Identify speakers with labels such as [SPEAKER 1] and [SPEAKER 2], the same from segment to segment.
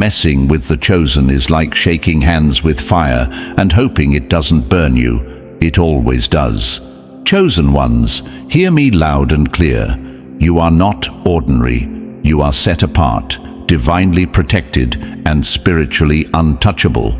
[SPEAKER 1] Messing with the chosen is like shaking hands with fire and hoping it doesn't burn you. It always does. Chosen ones, hear me loud and clear. You are not ordinary. You are set apart, divinely protected, and spiritually untouchable.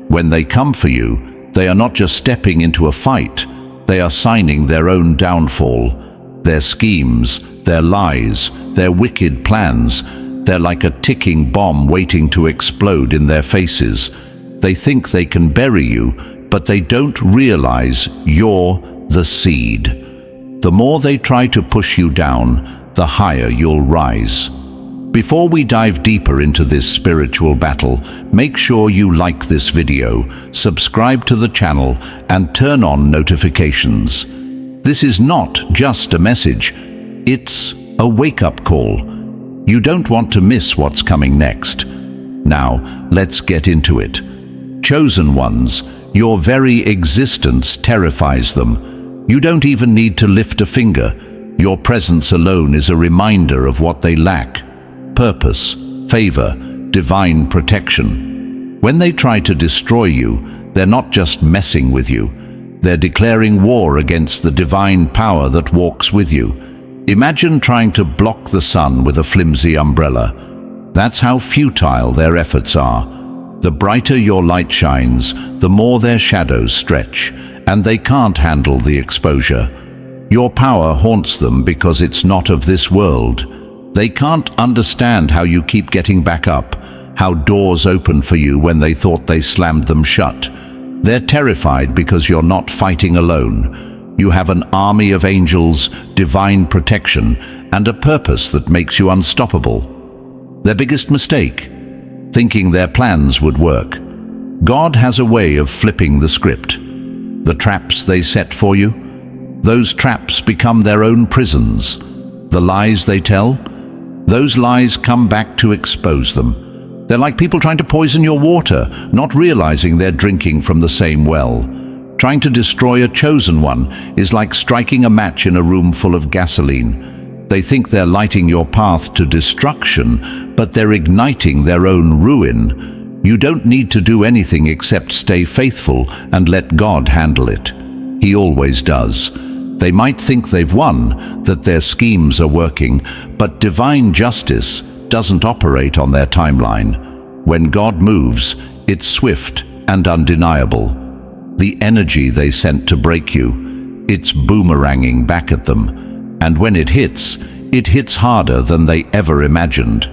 [SPEAKER 1] When they come for you, they are not just stepping into a fight. They are signing their own downfall. Their schemes, their lies, their wicked plans, they're like a ticking bomb waiting to explode in their faces. They think they can bury you, but they don't realize you're the seed. The more they try to push you down, the higher you'll rise. Before we dive deeper into this spiritual battle, make sure you like this video, subscribe to the channel, and turn on notifications. This is not just a message, it's a wake-up call. You don't want to miss what's coming next. Now, let's get into it. Chosen ones, your very existence terrifies them. You don't even need to lift a finger. Your presence alone is a reminder of what they lack: purpose, favor, divine protection. When they try to destroy you, they're not just messing with you. They're declaring war against the divine power that walks with you. Imagine trying to block the sun with a flimsy umbrella. That's how futile their efforts are. The brighter your light shines, the more their shadows stretch, and they can't handle the exposure. Your power haunts them because it's not of this world. They can't understand how you keep getting back up, how doors open for you when they thought they slammed them shut. They're terrified because you're not fighting alone. You have an army of angels, divine protection, and a purpose that makes you unstoppable. Their biggest mistake? Thinking their plans would work. God has a way of flipping the script. The traps they set for you? Those traps become their own prisons. The lies they tell? Those lies come back to expose them. They're like people trying to poison your water, not realizing they're drinking from the same well. Trying to destroy a chosen one is like striking a match in a room full of gasoline. They think they're lighting your path to destruction, but they're igniting their own ruin. You don't need to do anything except stay faithful and let God handle it. He always does. They might think they've won, that their schemes are working, but divine justice doesn't operate on their timeline. When God moves, it's swift and undeniable. The energy they sent to break you, it's boomeranging back at them. And when it hits harder than they ever imagined.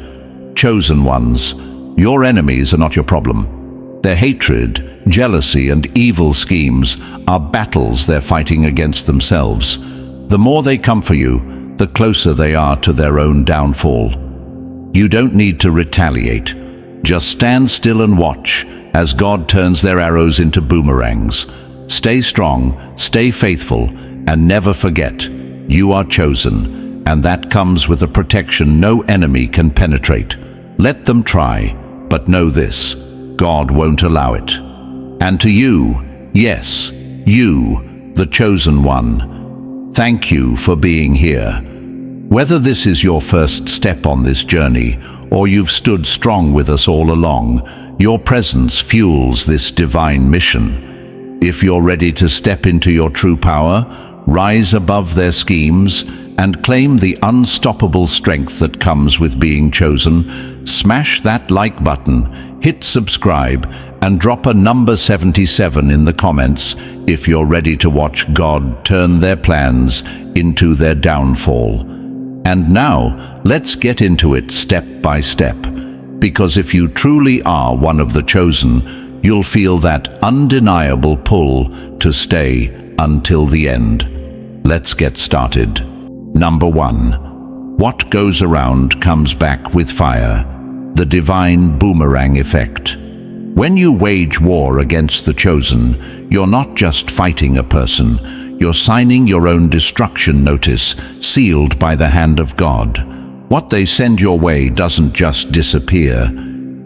[SPEAKER 1] Chosen ones, your enemies are not your problem. Their hatred, jealousy, and evil schemes are battles they're fighting against themselves. The more they come for you, the closer they are to their own downfall. You don't need to retaliate. Just stand still and watch as God turns their arrows into boomerangs. Stay strong, stay faithful, and never forget, you are chosen, and that comes with a protection no enemy can penetrate. Let them try, but know this, God won't allow it. And to you, yes, you, the chosen one, thank you for being here. Whether this is your first step on this journey, or you've stood strong with us all along, your presence fuels this divine mission. If you're ready to step into your true power, rise above their schemes, and claim the unstoppable strength that comes with being chosen, smash that like button, hit subscribe, and drop a number 77 in the comments if you're ready to watch God turn their plans into their downfall. And now, let's get into it step by step, because if you truly are one of the chosen, you'll feel that undeniable pull to stay until the end. Let's get started. Number 1. What goes around comes back with fire. The divine boomerang effect. When you wage war against the chosen, you're not just fighting a person, you're signing your own destruction notice, sealed by the hand of God. What they send your way doesn't just disappear.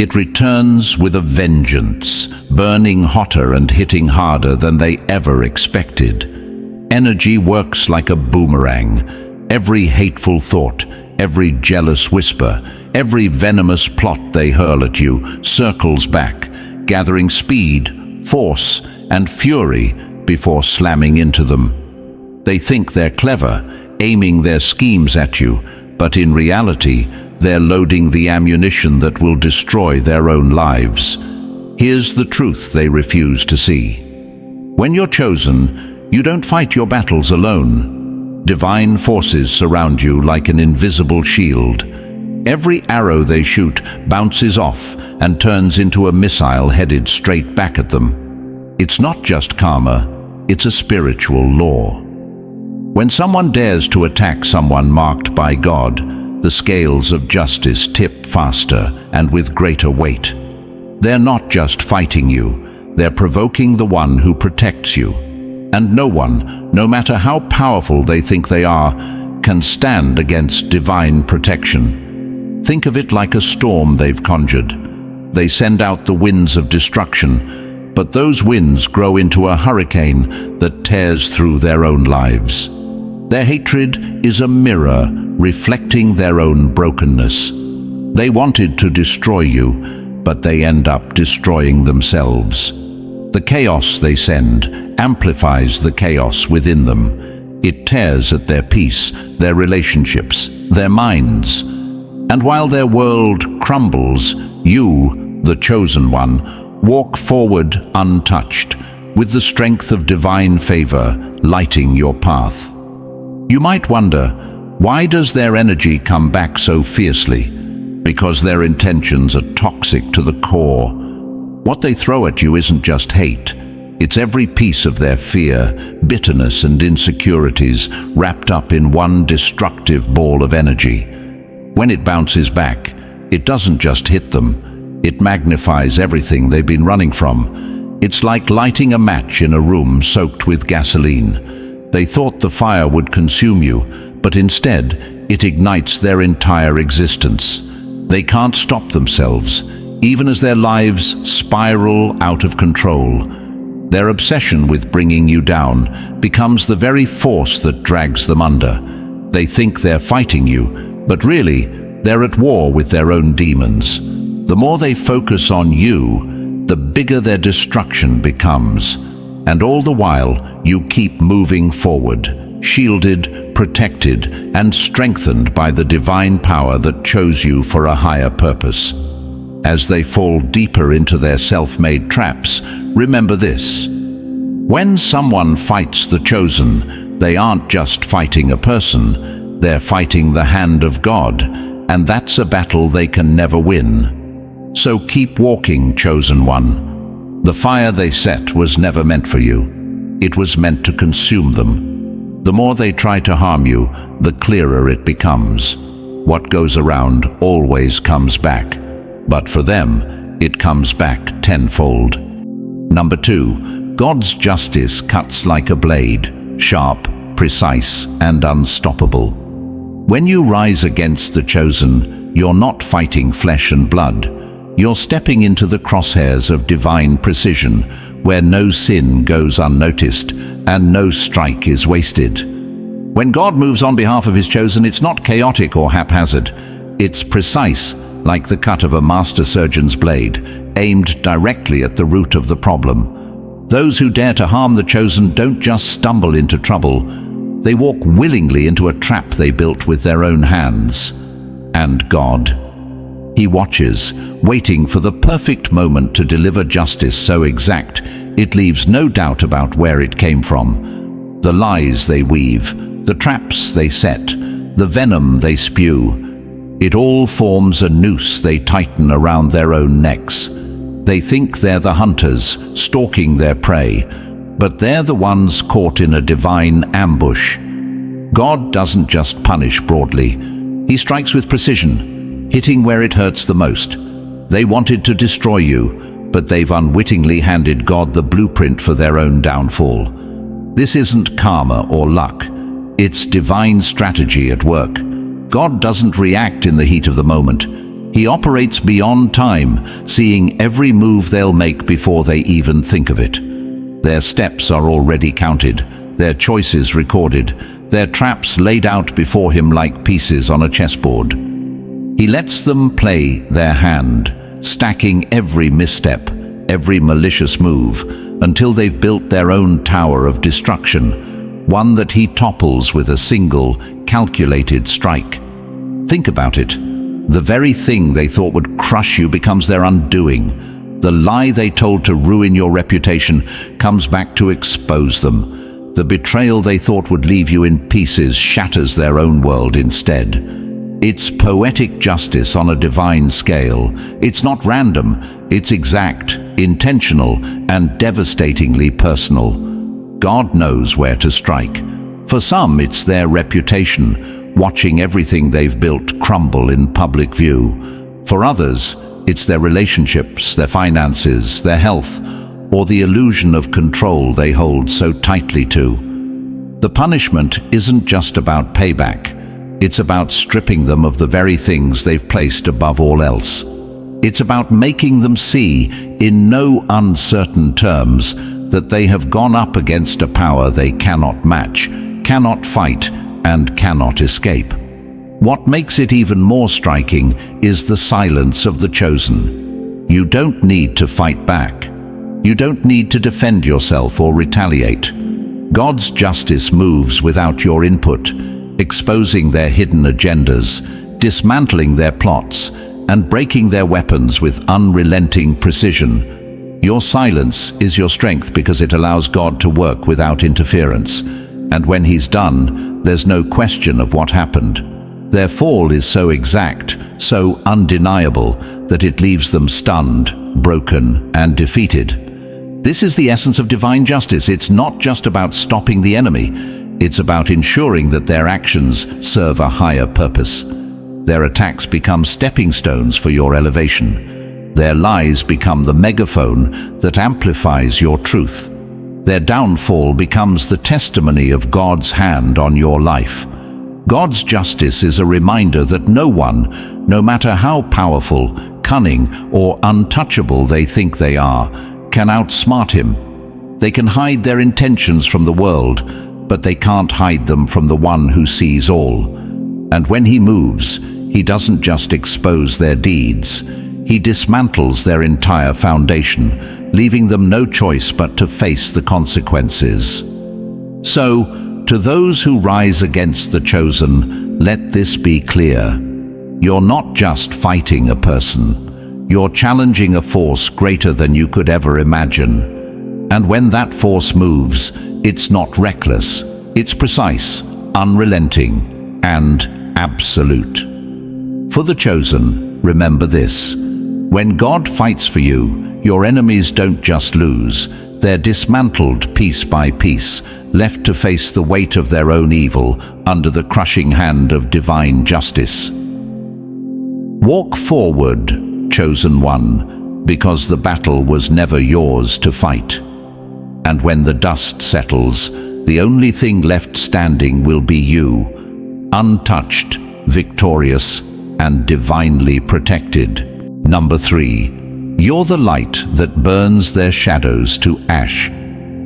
[SPEAKER 1] It returns with a vengeance, burning hotter and hitting harder than they ever expected. Energy works like a boomerang. Every hateful thought, every jealous whisper, every venomous plot they hurl at you circles back, gathering speed, force, and fury before slamming into them. They think they're clever, aiming their schemes at you, but in reality, they're loading the ammunition that will destroy their own lives. Here's the truth they refuse to see. When you're chosen, you don't fight your battles alone. Divine forces surround you like an invisible shield. Every arrow they shoot bounces off and turns into a missile headed straight back at them. It's not just karma, it's a spiritual law. When someone dares to attack someone marked by God, the scales of justice tip faster and with greater weight. They're not just fighting you, they're provoking the one who protects you. And no one, no matter how powerful they think they are, can stand against divine protection. Think of it like a storm they've conjured. They send out the winds of destruction, but those winds grow into a hurricane that tears through their own lives. Their hatred is a mirror reflecting their own brokenness. They wanted to destroy you, but they end up destroying themselves. The chaos they send amplifies the chaos within them. It tears at their peace, their relationships, their minds. And while their world crumbles, you, the chosen one, walk forward untouched, with the strength of divine favor lighting your path. You might wonder, why does their energy come back so fiercely? Because their intentions are toxic to the core. What they throw at you isn't just hate. It's every piece of their fear, bitterness, and insecurities wrapped up in one destructive ball of energy. When it bounces back, it doesn't just hit them. It magnifies everything they've been running from. It's like lighting a match in a room soaked with gasoline. They thought the fire would consume you, but instead, it ignites their entire existence. They can't stop themselves, even as their lives spiral out of control. Their obsession with bringing you down becomes the very force that drags them under. They think they're fighting you, but really, they're at war with their own demons. The more they focus on you, the bigger their destruction becomes. And all the while, you keep moving forward, shielded, protected, and strengthened by the divine power that chose you for a higher purpose. As they fall deeper into their self-made traps, remember this. When someone fights the chosen, they aren't just fighting a person, they're fighting the hand of God, and that's a battle they can never win. So keep walking, chosen one. The fire they set was never meant for you. It was meant to consume them. The more they try to harm you, the clearer it becomes. What goes around always comes back. But for them, it comes back tenfold. Number 2, God's justice cuts like a blade, sharp, precise, and unstoppable. When you rise against the chosen, you're not fighting flesh and blood. You're stepping into the crosshairs of divine precision, where no sin goes unnoticed and no strike is wasted. When God moves on behalf of his chosen, it's not chaotic or haphazard. It's precise, like the cut of a master surgeon's blade, aimed directly at the root of the problem. Those who dare to harm the chosen don't just stumble into trouble. They walk willingly into a trap they built with their own hands. And God, he watches, waiting for the perfect moment to deliver justice so exact, it leaves no doubt about where it came from. The lies they weave, the traps they set, the venom they spew. It all forms a noose they tighten around their own necks. They think they're the hunters, stalking their prey, but they're the ones caught in a divine ambush. God doesn't just punish broadly. He strikes with precision, hitting where it hurts the most. They wanted to destroy you, but they've unwittingly handed God the blueprint for their own downfall. This isn't karma or luck. It's divine strategy at work. God doesn't react in the heat of the moment. He operates beyond time, seeing every move they'll make before they even think of it. Their steps are already counted, their choices recorded, their traps laid out before him like pieces on a chessboard. He lets them play their hand, stacking every misstep, every malicious move, until they've built their own tower of destruction, one that he topples with a single, calculated strike. Think about it. The very thing they thought would crush you becomes their undoing. The lie they told to ruin your reputation comes back to expose them. The betrayal they thought would leave you in pieces shatters their own world instead. It's poetic justice on a divine scale. It's not random, it's exact, intentional, and devastatingly personal. God knows where to strike. For some, it's their reputation, watching everything they've built crumble in public view. For others, it's their relationships, their finances, their health, or the illusion of control they hold so tightly to. The punishment isn't just about payback. It's about stripping them of the very things they've placed above all else. It's about making them see, in no uncertain terms, that they have gone up against a power they cannot match, cannot fight, and cannot escape. What makes it even more striking is the silence of the chosen. You don't need to fight back. You don't need to defend yourself or retaliate. God's justice moves without your input, exposing their hidden agendas, dismantling their plots, and breaking their weapons with unrelenting precision. Your silence is your strength because it allows God to work without interference. And when He's done, there's no question of what happened. Their fall is so exact, so undeniable, that it leaves them stunned, broken, and defeated. This is the essence of divine justice. It's not just about stopping the enemy. It's about ensuring that their actions serve a higher purpose. Their attacks become stepping stones for your elevation. Their lies become the megaphone that amplifies your truth. Their downfall becomes the testimony of God's hand on your life. God's justice is a reminder that no one, no matter how powerful, cunning, or untouchable they think they are, can outsmart Him. They can hide their intentions from the world, but they can't hide them from the one who sees all. And when He moves, He doesn't just expose their deeds. He dismantles their entire foundation, leaving them no choice but to face the consequences. So, to those who rise against the chosen, let this be clear. You're not just fighting a person. You're challenging a force greater than you could ever imagine. And when that force moves, it's not reckless. It's precise, unrelenting, and absolute. For the chosen, remember this. When God fights for you, your enemies don't just lose. They're dismantled piece by piece, left to face the weight of their own evil under the crushing hand of divine justice. Walk forward, chosen one, because the battle was never yours to fight. And when the dust settles, the only thing left standing will be you, untouched, victorious, and divinely protected. Number 3. You're the light that burns their shadows to ash.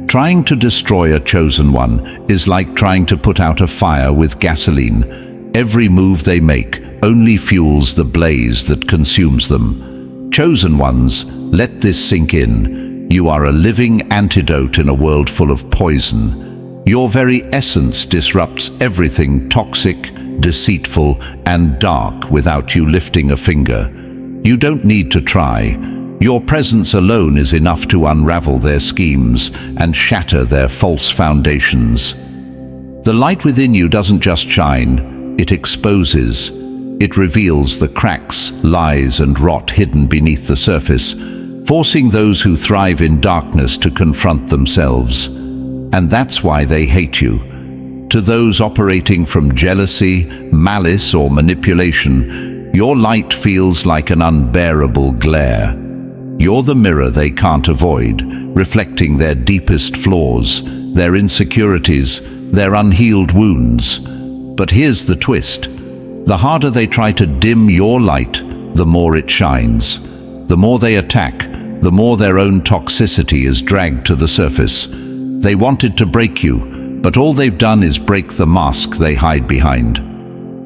[SPEAKER 1] Trying to destroy a chosen one is like trying to put out a fire with gasoline. Every move they make only fuels the blaze that consumes them. Chosen ones, let this sink in. You are a living antidote in a world full of poison. Your very essence disrupts everything toxic, deceitful, and dark without you lifting a finger. You don't need to try. Your presence alone is enough to unravel their schemes and shatter their false foundations. The light within you doesn't just shine, it exposes. It reveals the cracks, lies, and rot hidden beneath the surface, forcing those who thrive in darkness to confront themselves. And that's why they hate you. To those operating from jealousy, malice, or manipulation, your light feels like an unbearable glare. You're the mirror they can't avoid, reflecting their deepest flaws, their insecurities, their unhealed wounds. But here's the twist. The harder they try to dim your light, the more it shines. The more they attack, the more their own toxicity is dragged to the surface. They wanted to break you, but all they've done is break the mask they hide behind.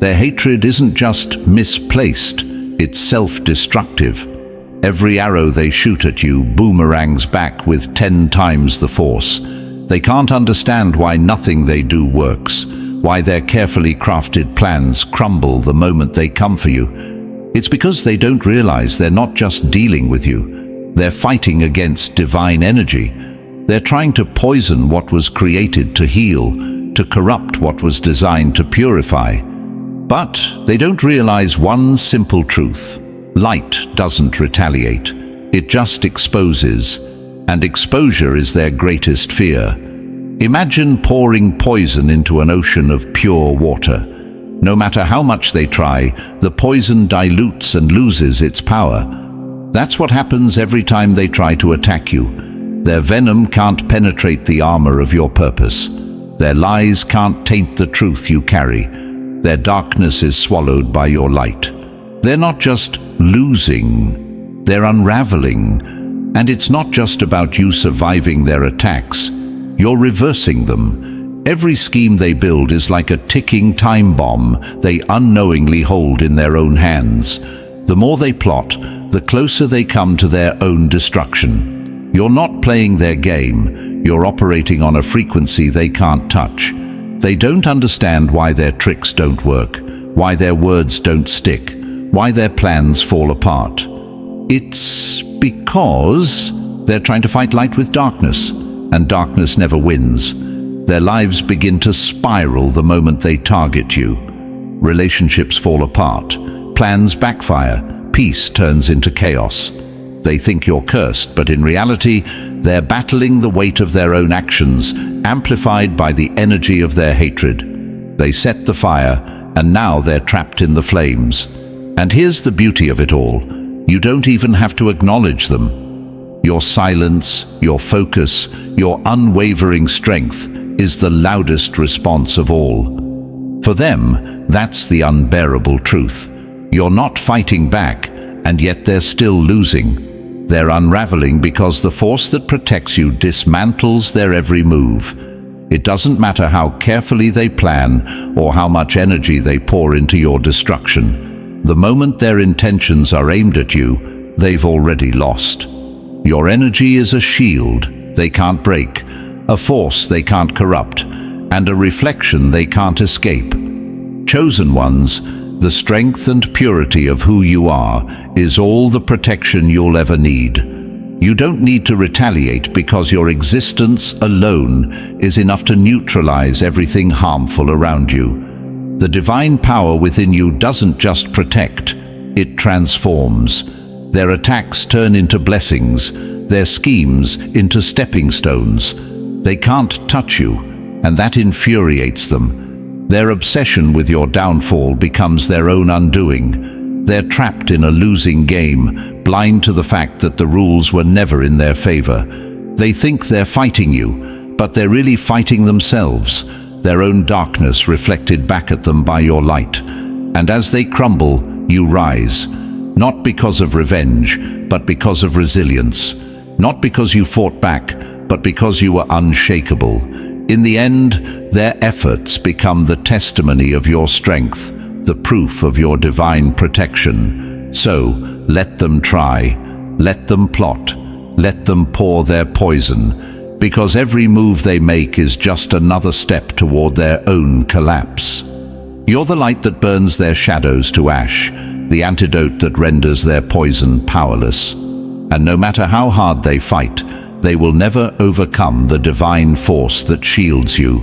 [SPEAKER 1] Their hatred isn't just misplaced, it's self-destructive. Every arrow they shoot at you boomerangs back with 10 times the force. They can't understand why nothing they do works, why their carefully crafted plans crumble the moment they come for you. It's because they don't realize they're not just dealing with you, they're fighting against divine energy. They're trying to poison what was created to heal, to corrupt what was designed to purify. But they don't realize one simple truth. Light doesn't retaliate. It just exposes. And exposure is their greatest fear. Imagine pouring poison into an ocean of pure water. No matter how much they try, the poison dilutes and loses its power. That's what happens every time they try to attack you. Their venom can't penetrate the armor of your purpose. Their lies can't taint the truth you carry. Their darkness is swallowed by your light. They're not just losing, they're unraveling. And it's not just about you surviving their attacks. You're reversing them. Every scheme they build is like a ticking time bomb they unknowingly hold in their own hands. The more they plot, the closer they come to their own destruction. You're not playing their game. You're operating on a frequency they can't touch. They don't understand why their tricks don't work, why their words don't stick, why their plans fall apart. It's because they're trying to fight light with darkness, and darkness never wins. Their lives begin to spiral the moment they target you. Relationships fall apart, plans backfire, peace turns into chaos. They think you're cursed, but in reality, they're battling the weight of their own actions, amplified by the energy of their hatred. They set the fire, and now they're trapped in the flames. And here's the beauty of it all. You don't even have to acknowledge them. Your silence, your focus, your unwavering strength is the loudest response of all. For them, that's the unbearable truth. You're not fighting back, and yet they're still losing. They're unraveling because the force that protects you dismantles their every move. It doesn't matter how carefully they plan or how much energy they pour into your destruction. The moment their intentions are aimed at you, they've already lost. Your energy is a shield they can't break, a force they can't corrupt, and a reflection they can't escape. Chosen ones, the strength and purity of who you are is all the protection you'll ever need. You don't need to retaliate because your existence alone is enough to neutralize everything harmful around you. The divine power within you doesn't just protect, it transforms. Their attacks turn into blessings, their schemes into stepping stones. They can't touch you, and that infuriates them. Their obsession with your downfall becomes their own undoing. They're trapped in a losing game, blind to the fact that the rules were never in their favor. They think they're fighting you, but they're really fighting themselves, their own darkness reflected back at them by your light. And as they crumble, you rise, not because of revenge, but because of resilience. Not because you fought back, but because you were unshakable. In the end, their efforts become the testimony of your strength, the proof of your divine protection. So, let them try, let them plot, let them pour their poison, because every move they make is just another step toward their own collapse. You're the light that burns their shadows to ash, the antidote that renders their poison powerless. And no matter how hard they fight, they will never overcome the divine force that shields you.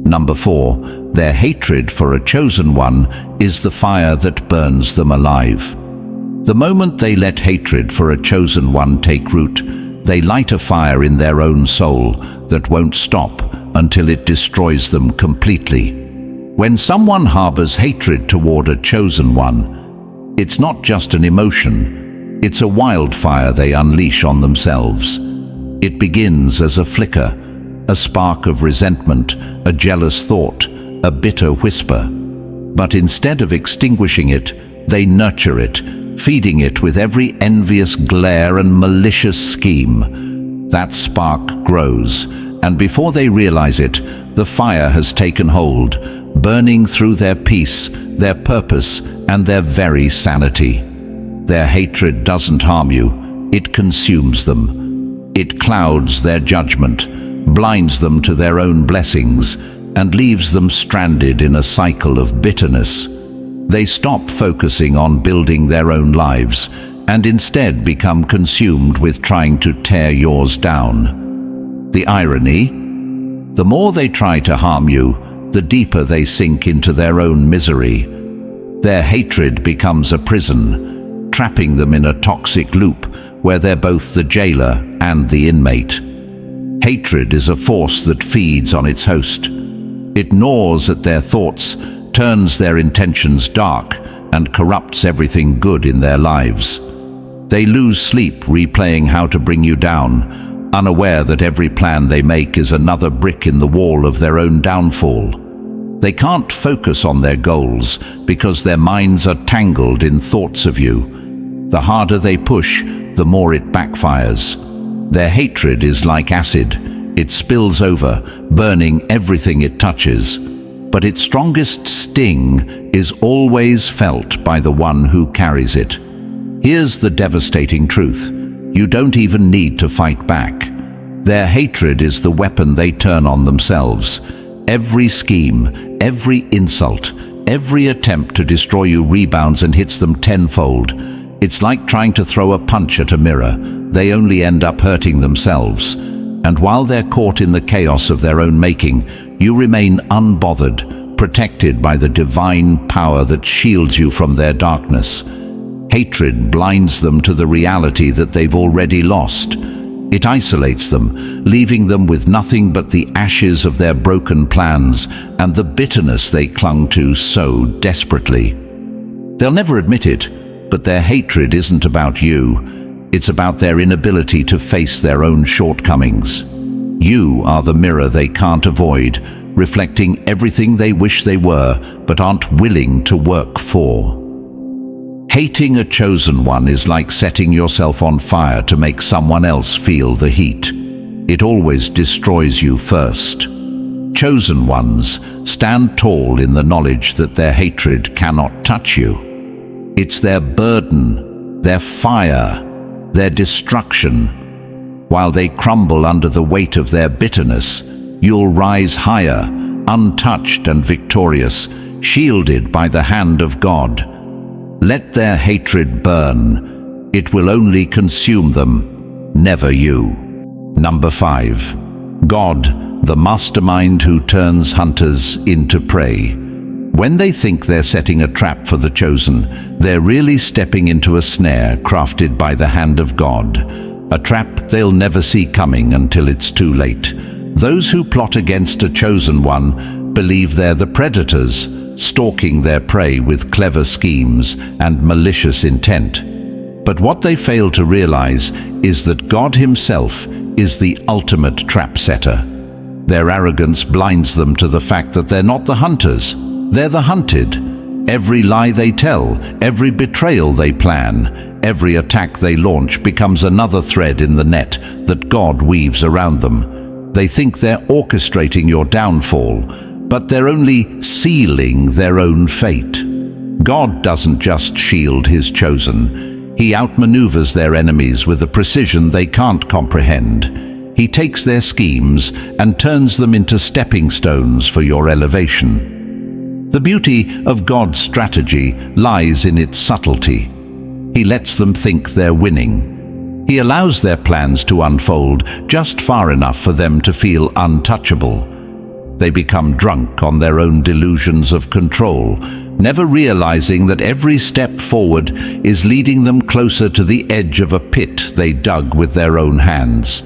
[SPEAKER 1] Number 4, their hatred for a chosen one is the fire that burns them alive. The moment they let hatred for a chosen one take root, they light a fire in their own soul that won't stop until it destroys them completely. When someone harbors hatred toward a chosen one, it's not just an emotion, it's a wildfire they unleash on themselves. It begins as a flicker, a spark of resentment, a jealous thought, a bitter whisper. But instead of extinguishing it, they nurture it, feeding it with every envious glare and malicious scheme. That spark grows, and before they realize it, the fire has taken hold, burning through their peace, their purpose, and their very sanity. Their hatred doesn't harm you, it consumes them. It clouds their judgment, blinds them to their own blessings, and leaves them stranded in a cycle of bitterness. They stop focusing on building their own lives and instead become consumed with trying to tear yours down. The irony? The more they try to harm you, the deeper they sink into their own misery. Their hatred becomes a prison, trapping them in a toxic loop where they're both the jailer and the inmate. Hatred is a force that feeds on its host. It gnaws at their thoughts, turns their intentions dark, and corrupts everything good in their lives. They lose sleep replaying how to bring you down, unaware that every plan they make is another brick in the wall of their own downfall. They can't focus on their goals because their minds are tangled in thoughts of you. The harder they push, the more it backfires. Their hatred is like acid. It spills over, burning everything it touches. But its strongest sting is always felt by the one who carries it. Here's the devastating truth. You don't even need to fight back. Their hatred is the weapon they turn on themselves. Every scheme, every insult, every attempt to destroy you rebounds and hits them tenfold. It's like trying to throw a punch at a mirror. They only end up hurting themselves. And while they're caught in the chaos of their own making, you remain unbothered, protected by the divine power that shields you from their darkness. Hatred blinds them to the reality that they've already lost. It isolates them, leaving them with nothing but the ashes of their broken plans and the bitterness they clung to so desperately. They'll never admit it, but their hatred isn't about you. It's about their inability to face their own shortcomings. You are the mirror they can't avoid, reflecting everything they wish they were, but aren't willing to work for. Hating a chosen one is like setting yourself on fire to make someone else feel the heat. It always destroys you first. Chosen ones stand tall in the knowledge that their hatred cannot touch you. It's their burden, their fire, their destruction. While they crumble under the weight of their bitterness, you'll rise higher, untouched and victorious, shielded by the hand of God. Let their hatred burn. It will only consume them, never you. Number 5. God, the mastermind who turns hunters into prey. When they think they're setting a trap for the chosen, they're really stepping into a snare crafted by the hand of God. A trap they'll never see coming until it's too late. Those who plot against a chosen one believe they're the predators, stalking their prey with clever schemes and malicious intent. But what they fail to realize is that God Himself is the ultimate trap setter. Their arrogance blinds them to the fact that they're not the hunters, they're the hunted. Every lie they tell, every betrayal they plan, every attack they launch becomes another thread in the net that God weaves around them. They think they're orchestrating your downfall, but they're only sealing their own fate. God doesn't just shield His chosen. He outmaneuvers their enemies with a precision they can't comprehend. He takes their schemes and turns them into stepping stones for your elevation. The beauty of God's strategy lies in its subtlety. He lets them think they're winning. He allows their plans to unfold just far enough for them to feel untouchable. They become drunk on their own delusions of control, never realizing that every step forward is leading them closer to the edge of a pit they dug with their own hands.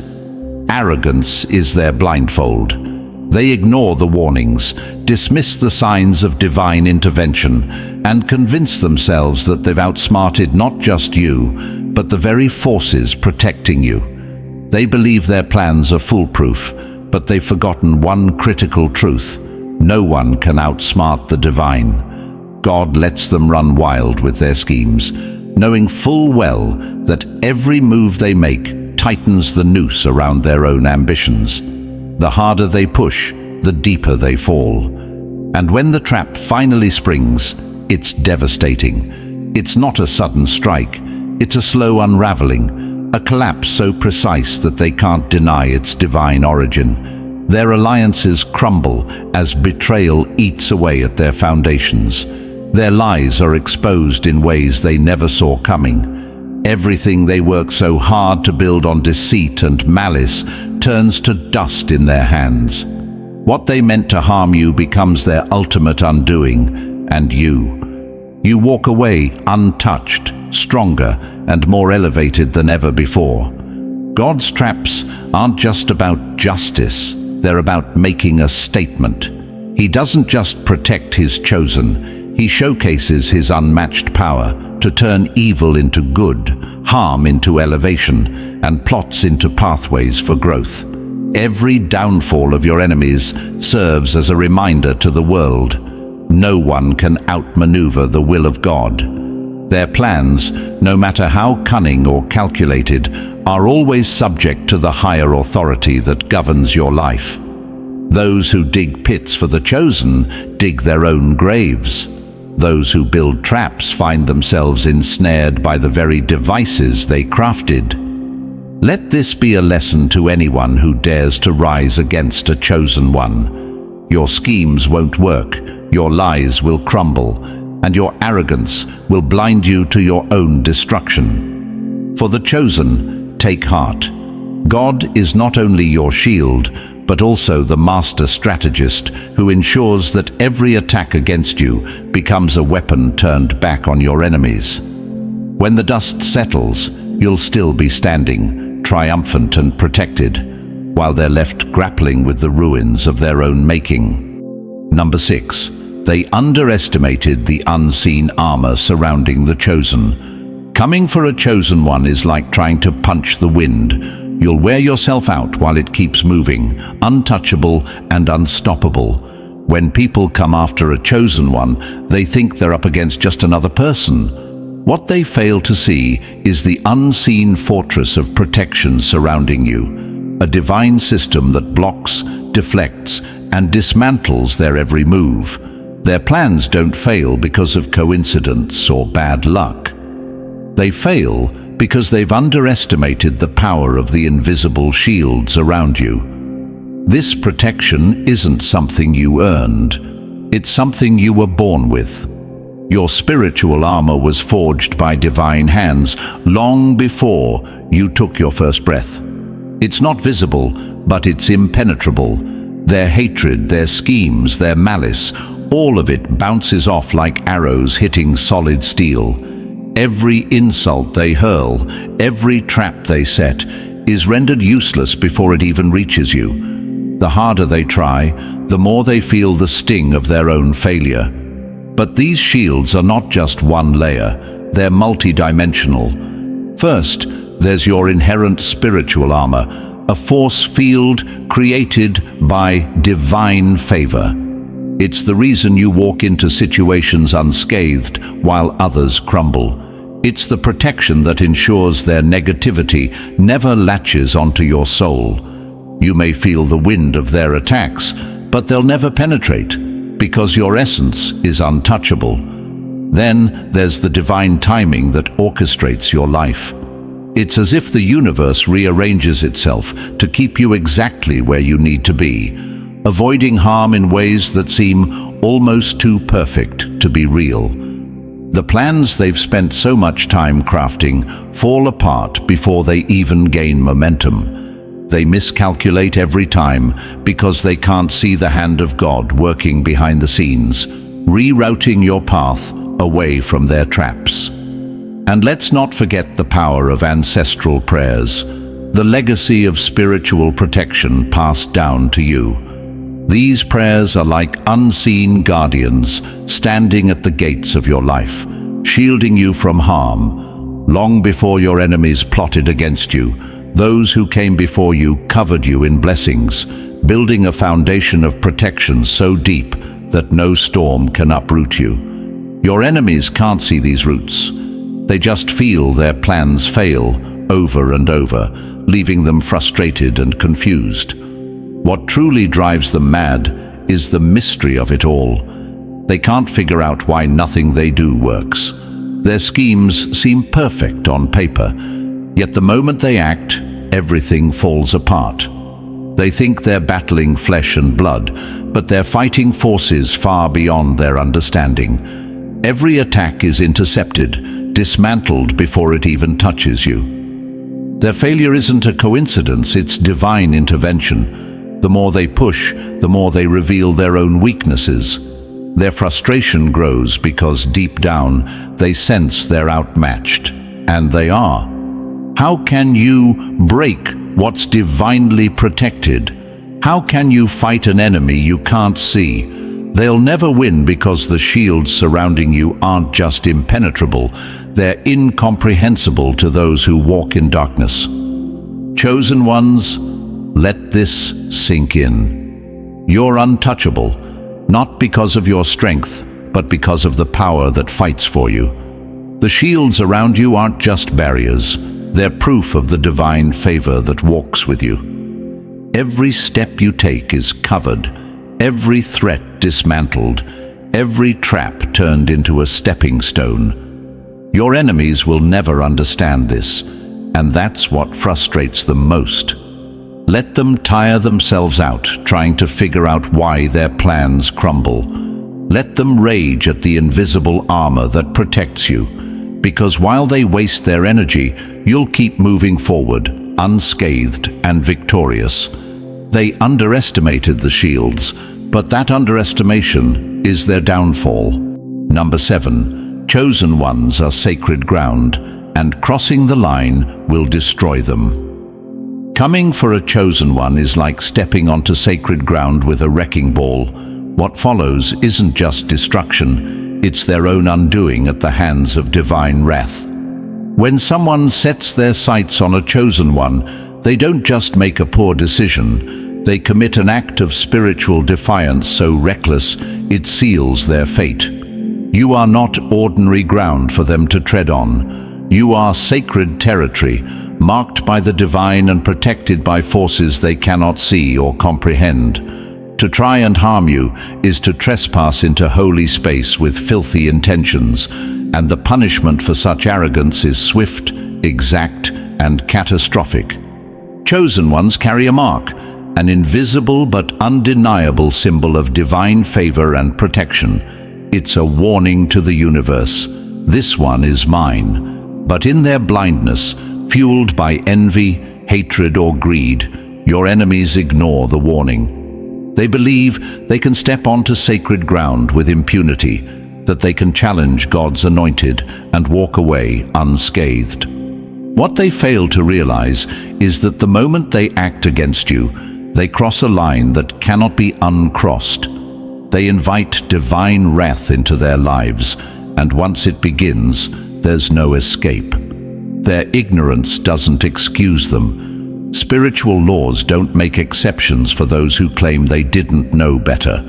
[SPEAKER 1] Arrogance is their blindfold. They ignore the warnings, dismiss the signs of divine intervention, and convince themselves that they've outsmarted not just you, but the very forces protecting you. They believe their plans are foolproof, but they've forgotten one critical truth. No one can outsmart the divine. God lets them run wild with their schemes, knowing full well that every move they make tightens the noose around their own ambitions. The harder they push, the deeper they fall. And when the trap finally springs, it's devastating. It's not a sudden strike, it's a slow unraveling, a collapse so precise that they can't deny its divine origin. Their alliances crumble as betrayal eats away at their foundations. Their lies are exposed in ways they never saw coming. Everything they worked so hard to build on deceit and malice turns to dust in their hands. What they meant to harm you becomes their ultimate undoing, and you walk away untouched, stronger, and more elevated than ever before. God's traps aren't just about justice, they're about making a statement. He doesn't just protect his chosen, he showcases his unmatched power to turn evil into good, harm into elevation, and plots into pathways for growth. Every downfall of your enemies serves as a reminder to the world. No one can outmaneuver the will of God. Their plans, no matter how cunning or calculated, are always subject to the higher authority that governs your life. Those who dig pits for the chosen dig their own graves. Those who build traps find themselves ensnared by the very devices they crafted. Let this be a lesson to anyone who dares to rise against a chosen one. Your schemes won't work, your lies will crumble, and your arrogance will blind you to your own destruction. For the chosen, take heart. God is not only your shield, but also the master strategist who ensures that every attack against you becomes a weapon turned back on your enemies. When the dust settles, you'll still be standing, triumphant and protected, while they're left grappling with the ruins of their own making. Number 6. They underestimated the unseen armor surrounding the chosen. Coming for a chosen one is like trying to punch the wind. You'll wear yourself out while it keeps moving, untouchable and unstoppable. When people come after a chosen one, they think they're up against just another person. What they fail to see is the unseen fortress of protection surrounding you, a divine system that blocks, deflects, and dismantles their every move. Their plans don't fail because of coincidence or bad luck. They fail because they've underestimated the power of the invisible shields around you. This protection isn't something you earned, it's something you were born with. Your spiritual armor was forged by divine hands long before you took your first breath. It's not visible, but it's impenetrable. Their hatred, their schemes, their malice, all of it bounces off like arrows hitting solid steel. Every insult they hurl, every trap they set, is rendered useless before it even reaches you. The harder they try, the more they feel the sting of their own failure. But these shields are not just one layer, they're multidimensional. First, there's your inherent spiritual armor, a force field created by divine favor. It's the reason you walk into situations unscathed while others crumble. It's the protection that ensures their negativity never latches onto your soul. You may feel the wind of their attacks, but they'll never penetrate, because your essence is untouchable. Then there's the divine timing that orchestrates your life. It's as if the universe rearranges itself to keep you exactly where you need to be, avoiding harm in ways that seem almost too perfect to be real. The plans they've spent so much time crafting fall apart before they even gain momentum. They miscalculate every time because they can't see the hand of God working behind the scenes, rerouting your path away from their traps. And let's not forget the power of ancestral prayers, the legacy of spiritual protection passed down to you. These prayers are like unseen guardians standing at the gates of your life, shielding you from harm. Long before your enemies plotted against you, those who came before you covered you in blessings, building a foundation of protection so deep that no storm can uproot you. Your enemies can't see these roots. They just feel their plans fail over and over, leaving them frustrated and confused. What truly drives them mad is the mystery of it all. They can't figure out why nothing they do works. Their schemes seem perfect on paper, yet the moment they act, everything falls apart. They think they're battling flesh and blood, but they're fighting forces far beyond their understanding. Every attack is intercepted, dismantled before it even touches you. Their failure isn't a coincidence, it's divine intervention. The more they push, the more they reveal their own weaknesses. Their frustration grows because deep down they sense they're outmatched. And they are. How can you break what's divinely protected? How can you fight an enemy you can't see? They'll never win because the shields surrounding you aren't just impenetrable, they're incomprehensible to those who walk in darkness. Chosen ones, let this sink in. You're untouchable, not because of your strength, but because of the power that fights for you. The shields around you aren't just barriers, they're proof of the divine favor that walks with you. Every step you take is covered, every threat dismantled, every trap turned into a stepping stone. Your enemies will never understand this, and that's what frustrates them most. Let them tire themselves out trying to figure out why their plans crumble. Let them rage at the invisible armor that protects you, because while they waste their energy, you'll keep moving forward, unscathed and victorious. They underestimated the shields, but that underestimation is their downfall. Number 7. Chosen ones are sacred ground, and crossing the line will destroy them. Coming for a chosen one is like stepping onto sacred ground with a wrecking ball. What follows isn't just destruction, it's their own undoing at the hands of divine wrath. When someone sets their sights on a chosen one, they don't just make a poor decision, they commit an act of spiritual defiance so reckless it seals their fate. You are not ordinary ground for them to tread on. You are sacred territory, marked by the divine and protected by forces they cannot see or comprehend. To try and harm you is to trespass into holy space with filthy intentions, and the punishment for such arrogance is swift, exact, and catastrophic. Chosen ones carry a mark, an invisible but undeniable symbol of divine favor and protection. It's a warning to the universe. This one is mine. But in their blindness, fueled by envy, hatred, or greed, your enemies ignore the warning. They believe they can step onto sacred ground with impunity, that they can challenge God's anointed and walk away unscathed. What they fail to realize is that the moment they act against you, they cross a line that cannot be uncrossed. They invite divine wrath into their lives, and once it begins, there's no escape. Their ignorance doesn't excuse them. Spiritual laws don't make exceptions for those who claim they didn't know better.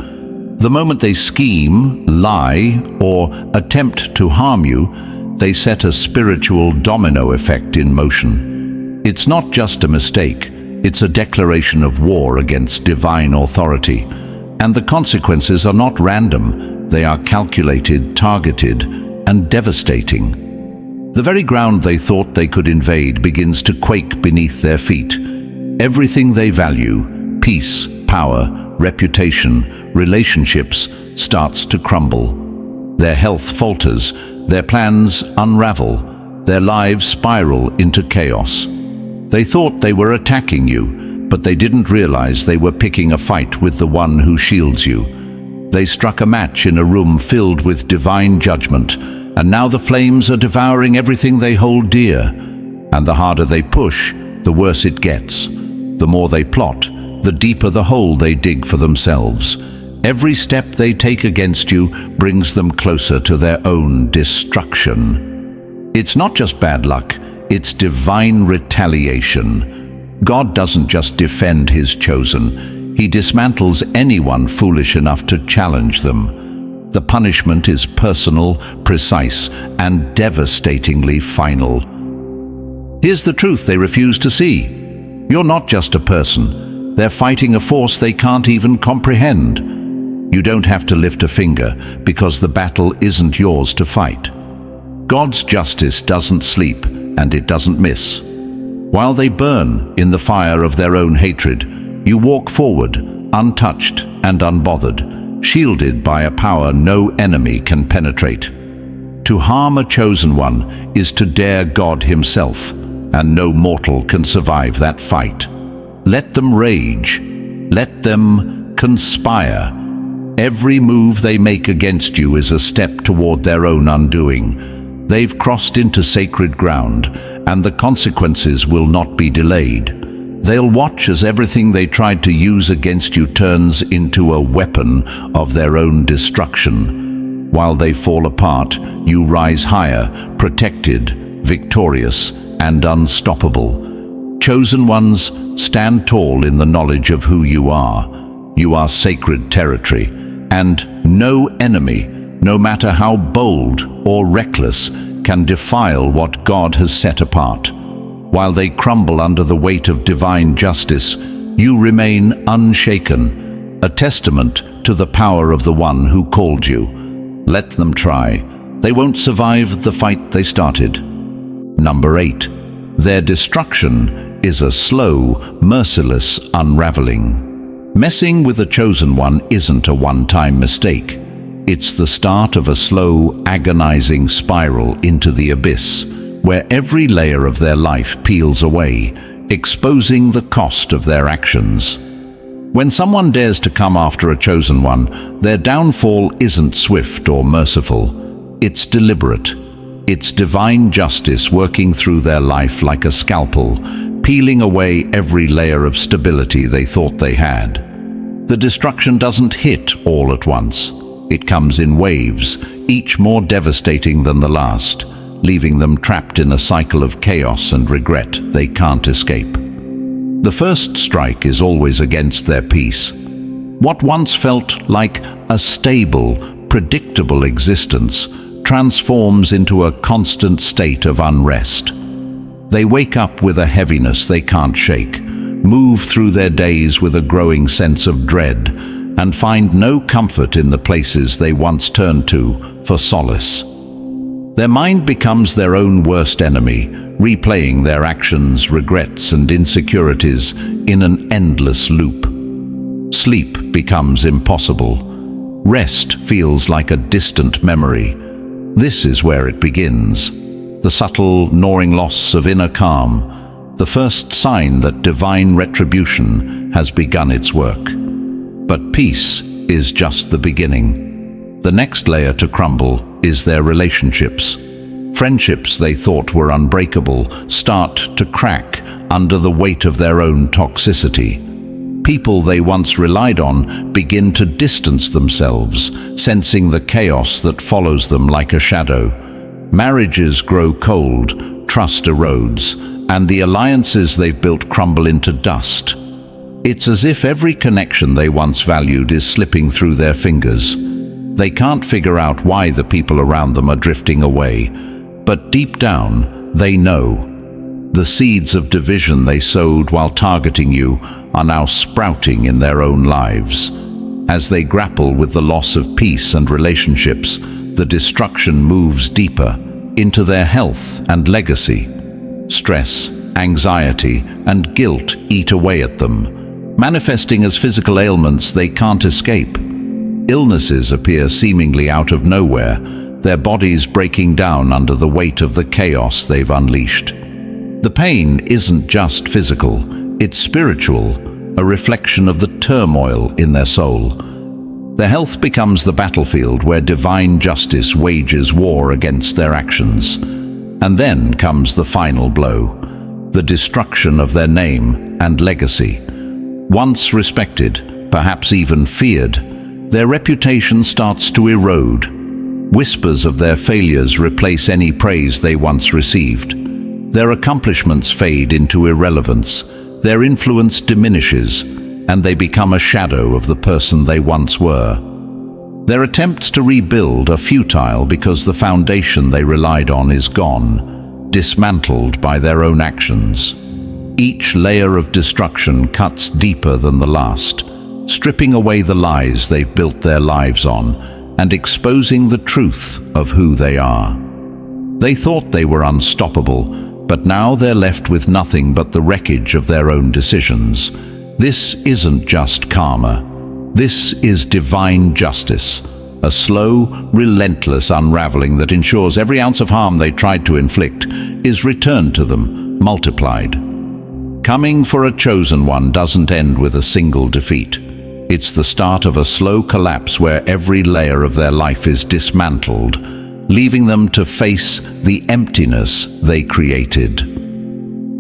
[SPEAKER 1] The moment they scheme, lie, or attempt to harm you, they set a spiritual domino effect in motion. It's not just a mistake, it's a declaration of war against divine authority. And the consequences are not random, they are calculated, targeted, and devastating. The very ground they thought they could invade begins to quake beneath their feet. Everything they value, peace, power, reputation, relationships, starts to crumble. Their health falters, their plans unravel, their lives spiral into chaos. They thought they were attacking you, but they didn't realize they were picking a fight with the one who shields you. They struck a match in a room filled with divine judgment, and now the flames are devouring everything they hold dear. And the harder they push, the worse it gets. The more they plot, the deeper the hole they dig for themselves. Every step they take against you brings them closer to their own destruction. It's not just bad luck, it's divine retaliation. God doesn't just defend his chosen, he dismantles anyone foolish enough to challenge them. The punishment is personal, precise, and devastatingly final. Here's the truth they refuse to see. You're not just a person. They're fighting a force they can't even comprehend. You don't have to lift a finger because the battle isn't yours to fight. God's justice doesn't sleep and it doesn't miss. While they burn in the fire of their own hatred, you walk forward, untouched and unbothered, shielded by a power no enemy can penetrate. To harm a chosen one is to dare God himself, and no mortal can survive that fight. Let them rage. Let them conspire. Every move they make against you is a step toward their own undoing. They've crossed into sacred ground, and the consequences will not be delayed. They'll watch as everything they tried to use against you turns into a weapon of their own destruction. While they fall apart, you rise higher, protected, victorious, and unstoppable. Chosen ones, stand tall in the knowledge of who you are. You are sacred territory, and no enemy, no matter how bold or reckless, can defile what God has set apart. While they crumble under the weight of divine justice, you remain unshaken, a testament to the power of the one who called you. Let them try. They won't survive the fight they started. Number 8. Their destruction is a slow, merciless unraveling. Messing with the chosen one isn't a one-time mistake. It's the start of a slow, agonizing spiral into the abyss, where every layer of their life peels away, exposing the cost of their actions. When someone dares to come after a chosen one, their downfall isn't swift or merciful. It's deliberate. It's divine justice working through their life like a scalpel, peeling away every layer of stability they thought they had. The destruction doesn't hit all at once. It comes in waves, each more devastating than the last, leaving them trapped in a cycle of chaos and regret they can't escape. The first strike is always against their peace. What once felt like a stable, predictable existence transforms into a constant state of unrest. They wake up with a heaviness they can't shake, move through their days with a growing sense of dread, and find no comfort in the places they once turned to for solace. Their mind becomes their own worst enemy, replaying their actions, regrets, and insecurities in an endless loop. Sleep becomes impossible. Rest feels like a distant memory. This is where it begins. The subtle, gnawing loss of inner calm, the first sign that divine retribution has begun its work. But peace is just the beginning. The next layer to crumble is their relationships. Friendships they thought were unbreakable start to crack under the weight of their own toxicity. People they once relied on begin to distance themselves, sensing the chaos that follows them like a shadow. Marriages grow cold, trust erodes, and the alliances they've built crumble into dust. It's as if every connection they once valued is slipping through their fingers. They can't figure out why the people around them are drifting away, but deep down, they know. The seeds of division they sowed while targeting you are now sprouting in their own lives. As they grapple with the loss of peace and relationships, the destruction moves deeper into their health and legacy. Stress, anxiety, and guilt eat away at them, manifesting as physical ailments they can't escape. Illnesses appear seemingly out of nowhere, their bodies breaking down under the weight of the chaos they've unleashed. The pain isn't just physical, it's spiritual, a reflection of the turmoil in their soul. Their health becomes the battlefield where divine justice wages war against their actions. And then comes the final blow, the destruction of their name and legacy. Once respected, perhaps even feared, their reputation starts to erode. Whispers of their failures replace any praise they once received. Their accomplishments fade into irrelevance, their influence diminishes, and they become a shadow of the person they once were. Their attempts to rebuild are futile because the foundation they relied on is gone, dismantled by their own actions. Each layer of destruction cuts deeper than the last, stripping away the lies they've built their lives on and exposing the truth of who they are. They thought they were unstoppable, but now they're left with nothing but the wreckage of their own decisions. This isn't just karma. This is divine justice, a slow, relentless unraveling that ensures every ounce of harm they tried to inflict is returned to them, multiplied. Coming for a chosen one doesn't end with a single defeat. It's the start of a slow collapse where every layer of their life is dismantled, leaving them to face the emptiness they created.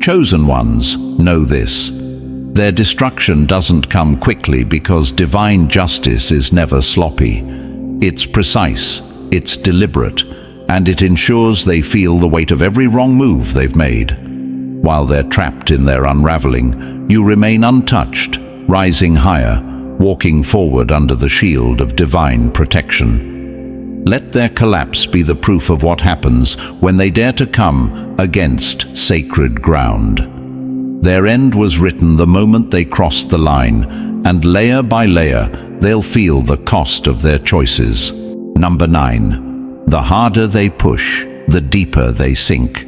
[SPEAKER 1] Chosen ones know this. Their destruction doesn't come quickly because divine justice is never sloppy. It's precise, it's deliberate, and it ensures they feel the weight of every wrong move they've made. While they're trapped in their unraveling, you remain untouched, rising higher, walking forward under the shield of divine protection. Let their collapse be the proof of what happens when they dare to come against sacred ground. Their end was written the moment they crossed the line, and layer by layer, they'll feel the cost of their choices. Number 9. The harder they push, the deeper they sink.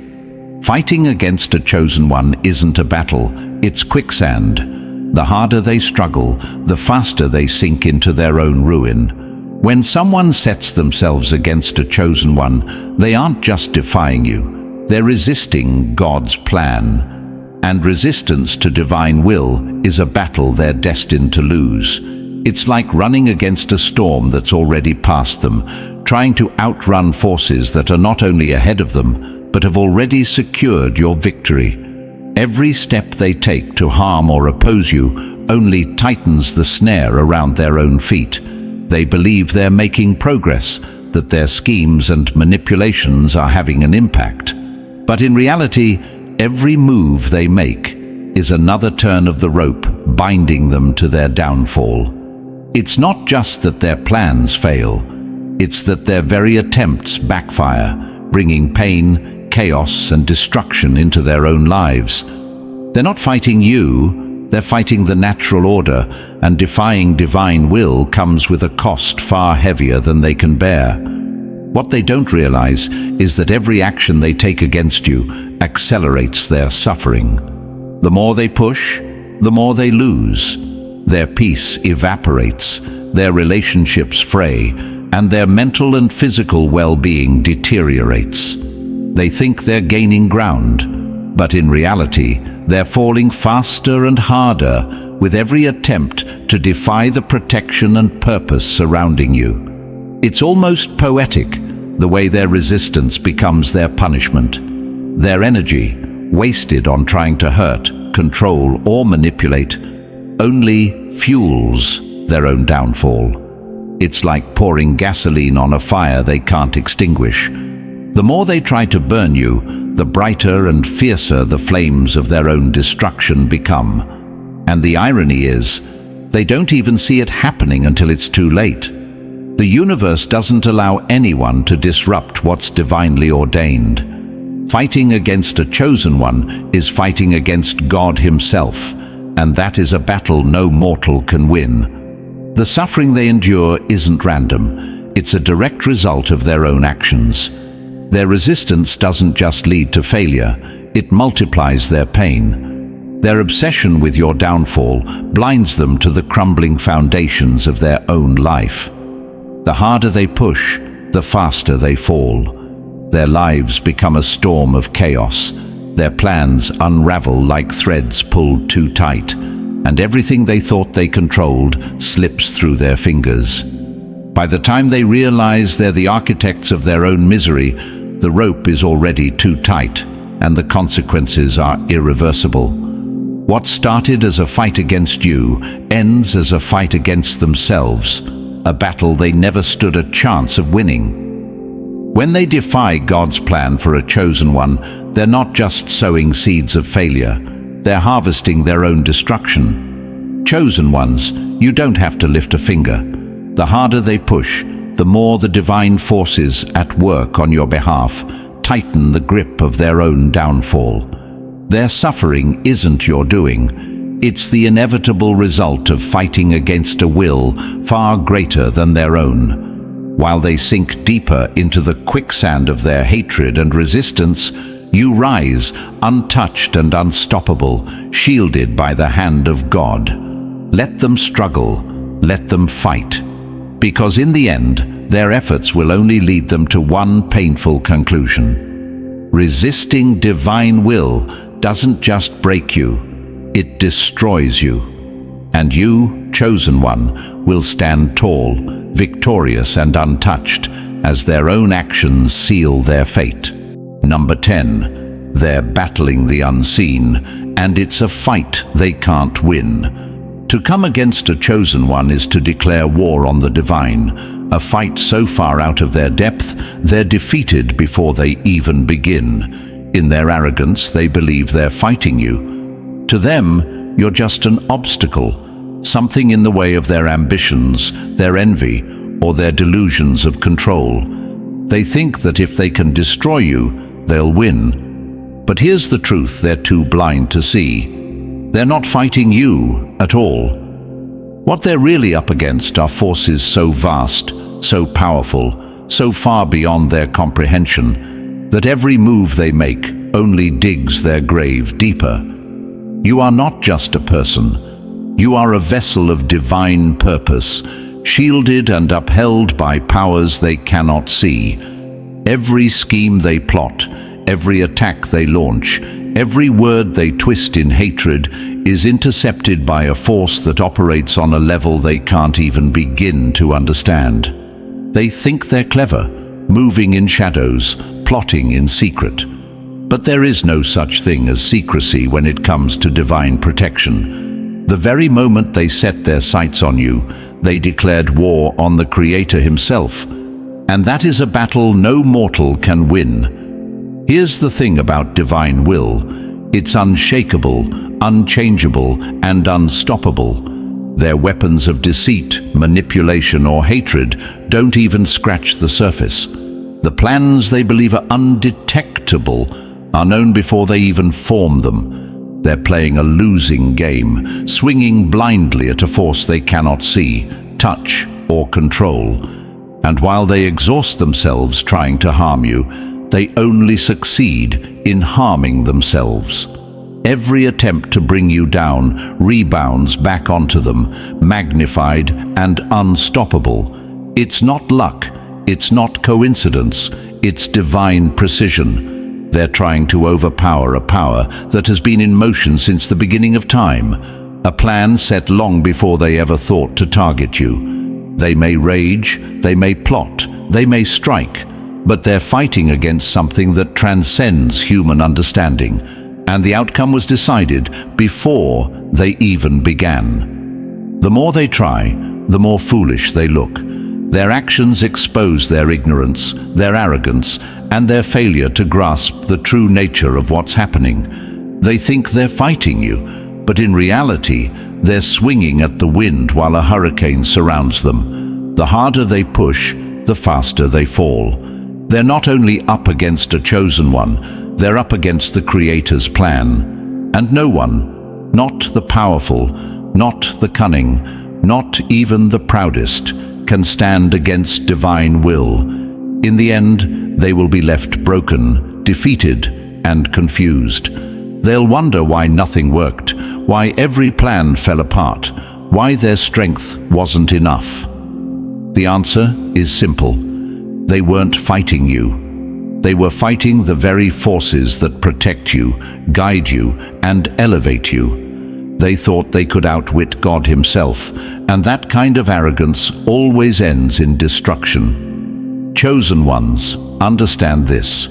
[SPEAKER 1] Fighting against a chosen one isn't a battle, it's quicksand. The harder they struggle, the faster they sink into their own ruin. When someone sets themselves against a chosen one, they aren't just defying you, they're resisting God's plan. And resistance to divine will is a battle they're destined to lose. It's like running against a storm that's already past them, trying to outrun forces that are not only ahead of them, but have already secured your victory. Every step they take to harm or oppose you only tightens the snare around their own feet. They believe they're making progress, that their schemes and manipulations are having an impact. But in reality, every move they make is another turn of the rope binding them to their downfall. It's not just that their plans fail, it's that their very attempts backfire, bringing pain, chaos and destruction into their own lives. They're not fighting you, they're fighting the natural order, and defying divine will comes with a cost far heavier than they can bear. What they don't realize is that every action they take against you accelerates their suffering. The more they push, the more they lose. Their peace evaporates, their relationships fray, and their mental and physical well-being deteriorates. They think they're gaining ground, but in reality, they're falling faster and harder with every attempt to defy the protection and purpose surrounding you. It's almost poetic, the way their resistance becomes their punishment. Their energy, wasted on trying to hurt, control, or manipulate, only fuels their own downfall. It's like pouring gasoline on a fire they can't extinguish. The more they try to burn you, the brighter and fiercer the flames of their own destruction become. And the irony is, they don't even see it happening until it's too late. The universe doesn't allow anyone to disrupt what's divinely ordained. Fighting against a chosen one is fighting against God himself, and that is a battle no mortal can win. The suffering they endure isn't random, it's a direct result of their own actions. Their resistance doesn't just lead to failure, it multiplies their pain. Their obsession with your downfall blinds them to the crumbling foundations of their own life. The harder they push, the faster they fall. Their lives become a storm of chaos. Their plans unravel like threads pulled too tight, and everything they thought they controlled slips through their fingers. By the time they realize they're the architects of their own misery, the rope is already too tight, and the consequences are irreversible. What started as a fight against you ends as a fight against themselves, a battle they never stood a chance of winning. When they defy God's plan for a chosen one, they're not just sowing seeds of failure, they're harvesting their own destruction. Chosen ones, you don't have to lift a finger. The harder they push, the more the divine forces at work on your behalf tighten the grip of their own downfall. Their suffering isn't your doing. It's the inevitable result of fighting against a will far greater than their own. While they sink deeper into the quicksand of their hatred and resistance, you rise, untouched and unstoppable, shielded by the hand of God. Let them struggle, let them fight, because in the end, their efforts will only lead them to one painful conclusion. Resisting divine will doesn't just break you, it destroys you. And you, chosen one, will stand tall, victorious and untouched, as their own actions seal their fate. Number 10. They're battling the unseen, and it's a fight they can't win. To come against a chosen one is to declare war on the divine, a fight so far out of their depth, they're defeated before they even begin. In their arrogance, they believe they're fighting you. To them, you're just an obstacle, something in the way of their ambitions, their envy, or their delusions of control. They think that if they can destroy you, they'll win. But here's the truth they're too blind to see. They're not fighting you at all. What they're really up against are forces so vast, so powerful, so far beyond their comprehension, that every move they make only digs their grave deeper. You are not just a person. You are a vessel of divine purpose, shielded and upheld by powers they cannot see. Every scheme they plot, every attack they launch, every word they twist in hatred is intercepted by a force that operates on a level they can't even begin to understand. They think they're clever, moving in shadows, plotting in secret. But there is no such thing as secrecy when it comes to divine protection. The very moment they set their sights on you, they declared war on the Creator himself. And that is a battle no mortal can win. Here's the thing about divine will. It's unshakable, unchangeable, and unstoppable. Their weapons of deceit, manipulation, or hatred don't even scratch the surface. The plans they believe are undetectable are known before they even form them. They're playing a losing game, swinging blindly at a force they cannot see, touch, or control. And while they exhaust themselves trying to harm you, they only succeed in harming themselves. Every attempt to bring you down rebounds back onto them, magnified and unstoppable. It's not luck, it's not coincidence, it's divine precision. They're trying to overpower a power that has been in motion since the beginning of time, a plan set long before they ever thought to target you. They may rage, they may plot, they may strike, but they're fighting against something that transcends human understanding, and the outcome was decided before they even began. The more they try, the more foolish they look. Their actions expose their ignorance, their arrogance, and their failure to grasp the true nature of what's happening. They think they're fighting you, but in reality, they're swinging at the wind while a hurricane surrounds them. The harder they push, the faster they fall. They're not only up against a chosen one, they're up against the Creator's plan. And no one, not the powerful, not the cunning, not even the proudest, can stand against divine will. In the end, they will be left broken, defeated, and confused. They'll wonder why nothing worked, why every plan fell apart, why their strength wasn't enough. The answer is simple. They weren't fighting you. They were fighting the very forces that protect you, guide you, and elevate you. They thought they could outwit God himself, and that kind of arrogance always ends in destruction. Chosen ones, understand this.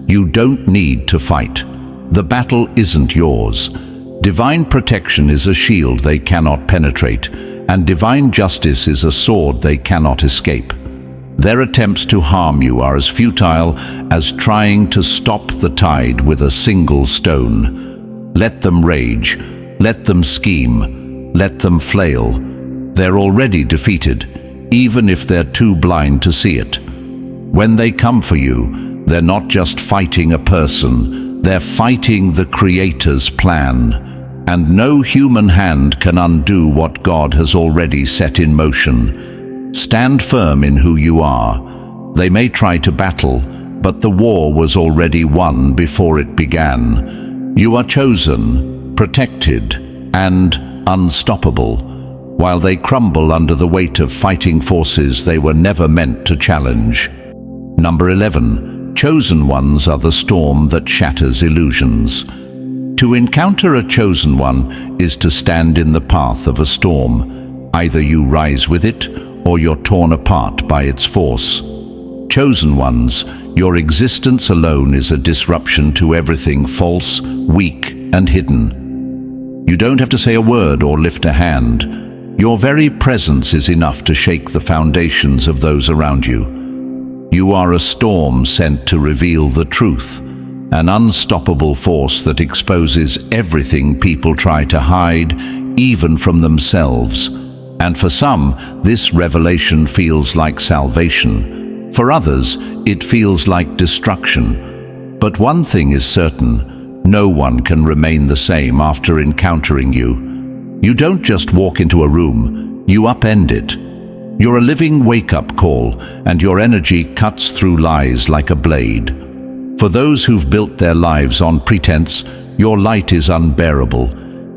[SPEAKER 1] You don't need to fight. The battle isn't yours. Divine protection is a shield they cannot penetrate, and divine justice is a sword they cannot escape. Their attempts to harm you are as futile as trying to stop the tide with a single stone. Let them rage. Let them scheme. Let them flail. They're already defeated, even if they're too blind to see it. When they come for you, they're not just fighting a person, they're fighting the Creator's plan. and no human hand can undo what God has already set in motion. Stand firm in who you are. They may try to battle, but the war was already won before it began. You are chosen, protected, and unstoppable, while they crumble under the weight of fighting forces they were never meant to challenge. Number 11. Chosen ones are the storm that shatters illusions. To encounter a chosen one is to stand in the path of a storm. Either you rise with it, or you're torn apart by its force. Chosen ones, your existence alone is a disruption to everything false, weak, and hidden. You don't have to say a word or lift a hand. Your very presence is enough to shake the foundations of those around you. You are a storm sent to reveal the truth, an unstoppable force that exposes everything people try to hide, even from themselves. And for some, this revelation feels like salvation. For others, it feels like destruction. But one thing is certain: no one can remain the same after encountering you. You don't just walk into a room, you upend it. You're a living wake-up call, and your energy cuts through lies like a blade. For those who've built their lives on pretense, your light is unbearable.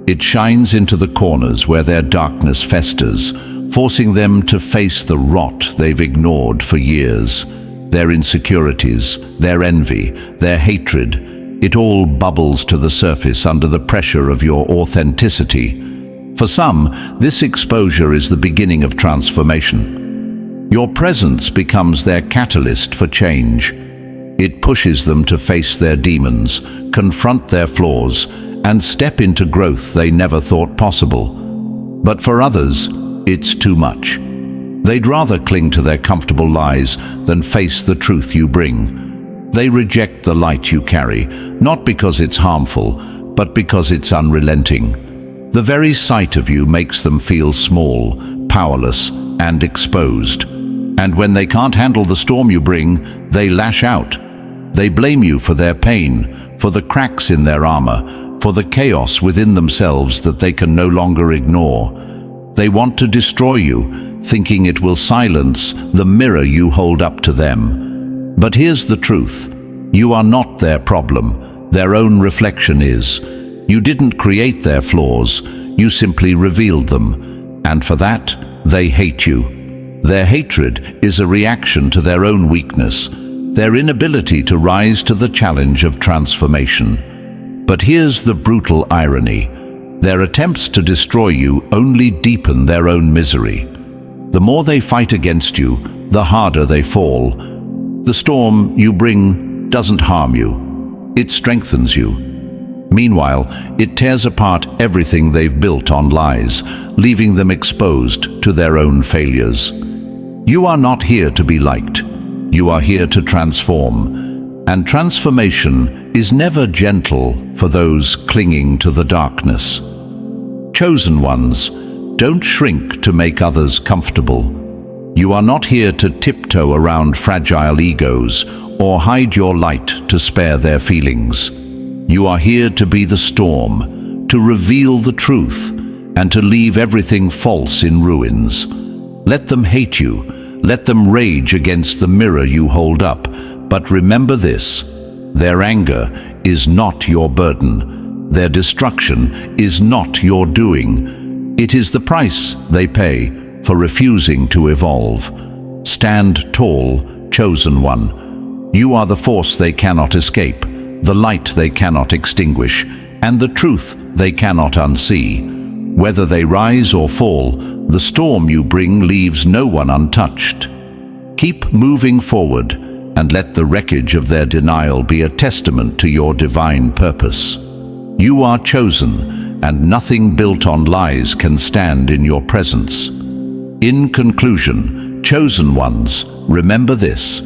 [SPEAKER 1] It shines into the corners where their darkness festers, forcing them to face the rot they've ignored for years. Their insecurities, their envy, their hatred, it all bubbles to the surface under the pressure of your authenticity. For some, this exposure is the beginning of transformation. Your presence becomes their catalyst for change. It pushes them to face their demons, confront their flaws, and step into growth they never thought possible. But for others, it's too much. They'd rather cling to their comfortable lies than face the truth you bring. They reject the light you carry, not because it's harmful, but because it's unrelenting. The very sight of you makes them feel small, powerless, and exposed. And when they can't handle the storm you bring, they lash out. They blame you for their pain, for the cracks in their armor, for the chaos within themselves that they can no longer ignore. They want to destroy you, thinking it will silence the mirror you hold up to them. But here's the truth: you are not their problem. Their own reflection is. You didn't create their flaws, you simply revealed them. And for that, they hate you. Their hatred is a reaction to their own weakness, their inability to rise to the challenge of transformation. But here's the brutal irony: their attempts to destroy you only deepen their own misery. The more they fight against you, the harder they fall. The storm you bring doesn't harm you, it strengthens you. Meanwhile, it tears apart everything they've built on lies, leaving them exposed to their own failures. You are not here to be liked. You are here to transform. And transformation is never gentle for those clinging to the darkness. Chosen ones, don't shrink to make others comfortable. You are not here to tiptoe around fragile egos or hide your light to spare their feelings. You are here to be the storm, to reveal the truth, and to leave everything false in ruins. Let them hate you, let them rage against the mirror you hold up, but remember this: their anger is not your burden. Their destruction is not your doing. It is the price they pay for refusing to evolve. Stand tall, chosen one. You are the force they cannot escape, the light they cannot extinguish, and the truth they cannot unsee. Whether they rise or fall, the storm you bring leaves no one untouched. Keep moving forward, and let the wreckage of their denial be a testament to your divine purpose. You are chosen, and nothing built on lies can stand in your presence. In conclusion, chosen ones, remember this: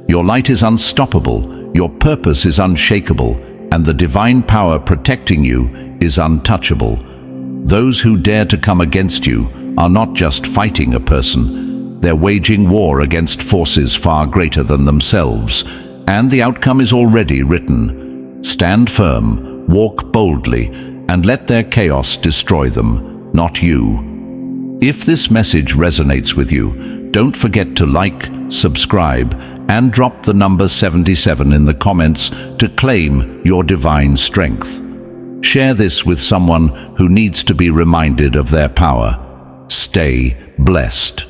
[SPEAKER 1] your light is unstoppable, your purpose is unshakable, and the divine power protecting you is untouchable. Those who dare to come against you are not just fighting a person, they're waging war against forces far greater than themselves, and the outcome is already written. Stand firm, walk boldly, and let their chaos destroy them, not you. If this message resonates with you, don't forget to like, subscribe, and drop the number 77 in the comments to claim your divine strength. Share this with someone who needs to be reminded of their power. Stay blessed.